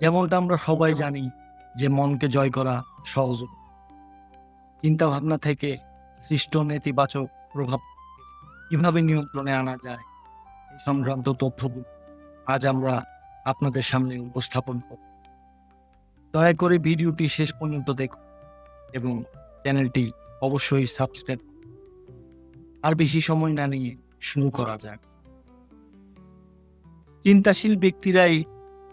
যেমনটা আমরা সবাই জানি যে মনকে জয় করা সহজ নয়। চিন্তা ভাবনা থেকে সৃষ্ট নেতিবাচক প্রভাব কিভাবে নিয়ন্ত্রণে আনা যায় এই সংক্রান্ত তথ্যগুলো আজ আমরা আপনাদের সামনে উপস্থাপন করব। দয়া করে ভিডিওটি শেষ পর্যন্ত দেখুন এবং চ্যানেলটি অবশ্যই সাবস্ক্রাইব করুন। আর বেশি সময় না নিয়ে শুরু করা যাক। চিন্তাশীল ব্যক্তিরাই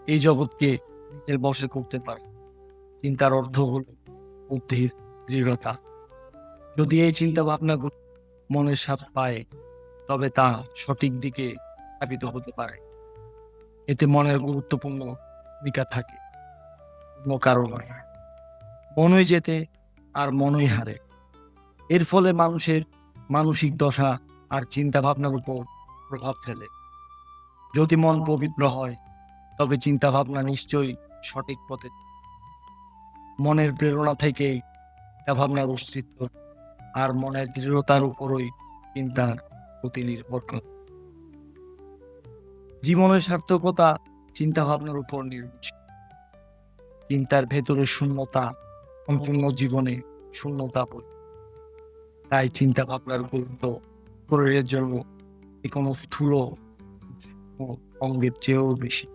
এই জগৎকে নিজের বশে করতে পারে। চিন্তার অর্থ হল বুদ্ধির দৃঢ়তা। যদি এই চিন্তা ভাবনাগুলো মনের স্বাদ পায় তবে তা সঠিক দিকে স্থাপিত হতে পারে। এতে মনের গুরুত্বপূর্ণ ভূমিকা থাকে, অন্য কারো নয়। মনই জেতে আর মনই হারে। এর ফলে মানুষের মানসিক দশা আর চিন্তা ভাবনার উপর প্রভাব ফেলে। যদি মন পবিত্র হয় তবে চিন্তা ভাবনা নিশ্চয়ই সঠিক পথে। মনের প্রেরণা থেকেই চিন্তা ভাবনার অস্তিত্ব, আর মনের দৃঢ়তার উপরই চিন্তার প্রতি নির্ভর করে। জীবনের সার্থকতা চিন্তা ভাবনার উপর নির্ভরশীল। চিন্তার ভেতরে শূন্যতা সম্পূর্ণ জীবনে শূন্যতা বলে। তাই চিন্তা ভাবনার গুরুত্ব শরীরের জন্য কোনো স্থূল অঙ্গের চেয়েও বেশি।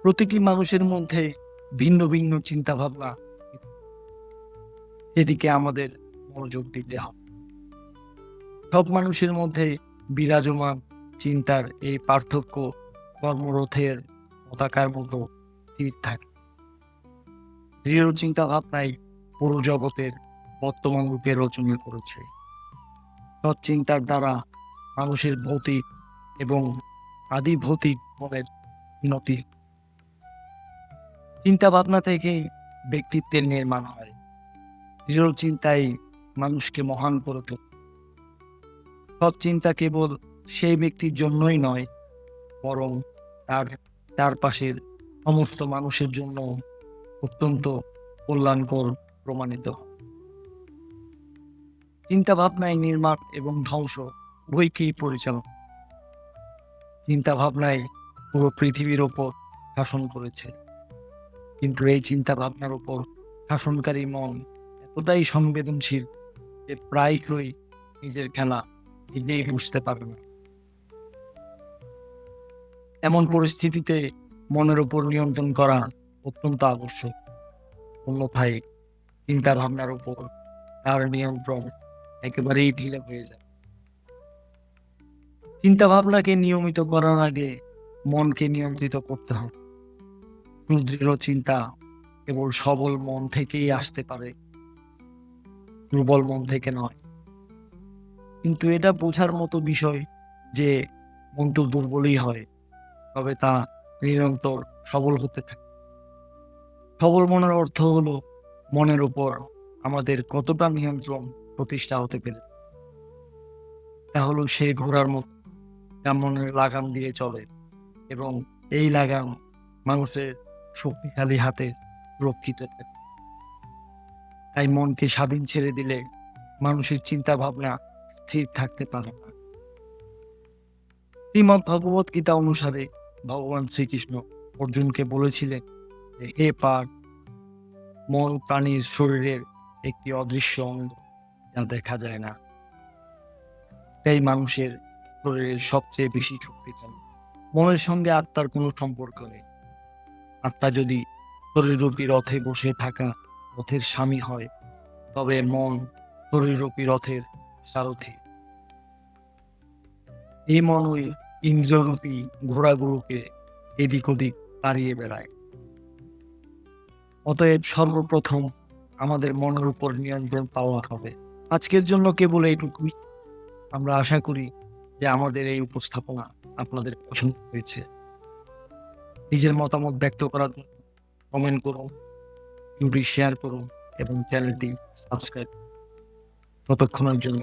প্রতিটি মানুষের মধ্যে ভিন্ন ভিন্ন চিন্তা ভাবনা, সেদিকে আমাদের মনোযোগ দিতে হবে। সব মানুষের মধ্যে বিরাজমান চিন্তার এই পার্থক্য কর্মরথের পতাকার মতো স্থির থাকে। দৃঢ় চিন্তা ভাবনাই পুরো জগতের বর্তমান রূপে রচনা করেছে। সৎ চিন্তার দ্বারা মানুষের ভৌতিক এবং আদি ভৌতিক মনের উন্নতি। চিন্তা ভাবনা থেকে ব্যক্তিত্বের নির্মাণ হয়। দৃঢ় চিন্তাই মানুষকে মহান করে তোলে। সৎ চিন্তা কেবল সেই ব্যক্তির জন্যই নয়, বরং তার চারপাশের সমস্ত মানুষের জন্য অত্যন্ত কল্যাণকর প্রমাণিত। চিন্তা ভাবনায় নির্মাণ এবং ধ্বংস উভয়কেই পরিচালনা। চিন্তা ভাবনায় পুরো পৃথিবীর ওপর শাসন করেছে, কিন্তু এই চিন্তা ভাবনার উপর শাসনকারী মন এতটাই সংবেদনশীল যে প্রায়শই নিজের খেলা নিজেই বুঝতে পারে না। এমন পরিস্থিতিতে মনের উপর নিয়ন্ত্রণ করা অত্যন্ত আবশ্যক। অন্যথায় চিন্তা ভাবনার উপর তার নিয়ন্ত্রণ একেবারেই ঢিলে হয়ে যায়। চিন্তা ভাবনাকে নিয়মিত করার আগে মনকে নিয়ন্ত্রিত করতে হবে। সুদৃঢ় চিন্তা কেবল সবল মন থেকেই আসতে পারে, দুর্বল মন থেকে নয়। কিন্তু এটা বোঝার মতো বিষয় যে মন তো দুর্বলই হয়, তবে তা নিরন্তর সবল হতে থাকে। সবল মনের অর্থ হলো মনের উপর আমাদের কতটা নিয়ন্ত্রণ প্রতিষ্ঠা হতে পেরে। তা হলো সেই ঘোড়ার মতো যা মনের লাগাম দিয়ে চলে, এবং এই লাগাম মানুষের শক্তিশালী হাতে রক্ষিত থাকে। তাই মনকে স্বাধীন ছেড়ে দিলে মানুষের চিন্তা ভাবনা স্থির থাকতে পারে না। শ্রীমদ্ ভগবত গীতা অনুসারে ভগবান শ্রীকৃষ্ণ অর্জুনকে বলেছিলেন যে, হে পার্থ, মন প্রাণীর শরীরের একটি অদৃশ্য অঙ্গ যা দেখা যায় না। তাই মানুষের শরীরের সবচেয়ে বেশি শক্তিশালী। মনের সঙ্গে আত্মার কোনো সম্পর্ক নেই। আত্মা যদি শরীররূপী রথে বসে থাকা রথের স্বামী হয়, তবে মন শরীররূপী রথের সারথি। এই মনই ইন্দ্ররূপী ঘোড়াগুলোকে এদিক ওদিক তাড়িয়ে বেড়ায়। অতএব সর্বপ্রথম আমাদের মনের উপর নিয়ন্ত্রণ পাওয়া হবে। আজকের জন্য কেবল এইটুকুই। আমরা আশা করি যে আমাদের এই উপস্থাপনা আপনাদের পছন্দ হয়েছে। নিজের মতামত ব্যক্ত করার জন্য কমেন্ট করুন, ভিডিওটি শেয়ার করুন এবং চ্যানেলটি সাবস্ক্রাইব করুন। ততক্ষণের জন্য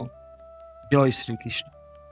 জয় শ্রীকৃষ্ণ।